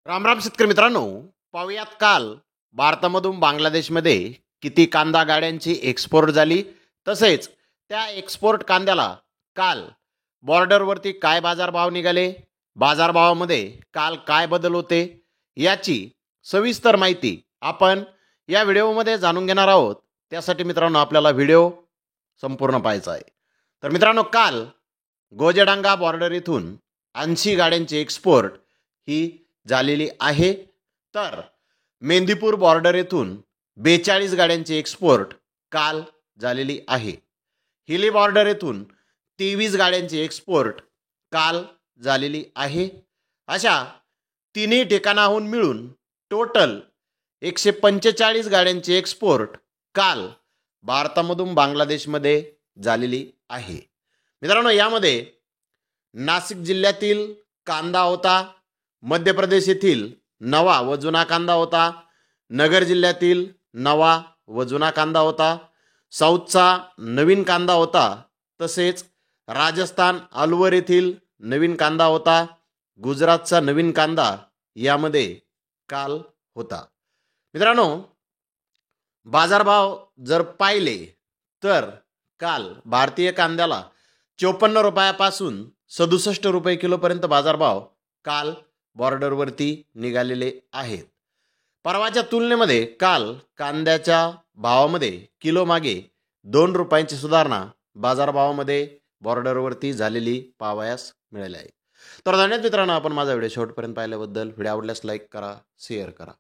रामराम शेतकरी मित्रांनो, पाहुयात काल भारतामधून बांगलादेशमध्ये किती कांदा गाड्यांची एक्सपोर्ट झाली, तसेच त्या एक्सपोर्ट कांद्याला काल बॉर्डरवरती काय बाजारभाव निघाले, बाजारभावामध्ये काल काय बदल होते, याची सविस्तर माहिती आपण या व्हिडिओमध्ये जाणून घेणार आहोत. त्यासाठी मित्रांनो आपल्याला व्हिडिओ संपूर्ण पाहायचा आहे. तर मित्रांनो, काल गोजेडांगा बॉर्डर इथून 80 गाड्यांची एक्सपोर्ट ही झालेली आहे. तर मेंदीपूर बॉर्डर येथून 42 गाड्यांची एक्सपोर्ट काल झालेली आहे. हिली बॉर्डर येथून 23 गाड्यांची एक्सपोर्ट काल झालेली आहे. अशा तिन्ही ठिकाणाहून मिळून टोटल 145 गाड्यांची एक्सपोर्ट काल भारतामधून बांगलादेशमध्ये झालेली आहे. मित्रांनो, यामध्ये नाशिक जिल्ह्यातील कांदा होता, मध्य प्रदेश येथील नवा व जुना कांदा होता, नगर जिल्ह्यातील नवा व जुना कांदा होता, साऊथचा नवीन कांदा होता, तसेच राजस्थान अलवर येथील नवीन कांदा होता, गुजरातचा नवीन कांदा यामध्ये काल होता. मित्रांनो, बाजारभाव जर पाहिले तर काल भारतीय कांद्याला 54 रुपयापासून 67 रुपये किलोपर्यंत बाजारभाव काल बॉर्डरवरती निघालेले आहेत. परवाच्या तुलनेमध्ये काल कांद्याच्या भावामध्ये किलो मागे 2 रुपयांची सुधारणा बाजारभावामध्ये बॉर्डरवरती झालेली पाहावयास मिळाली आहे. तर धन्यवाद मित्रांनो, आपण माझा व्हिडिओ शेवटपर्यंत पाहिल्याबद्दल. व्हिडिओ आवडल्यास लाईक करा, शेअर करा.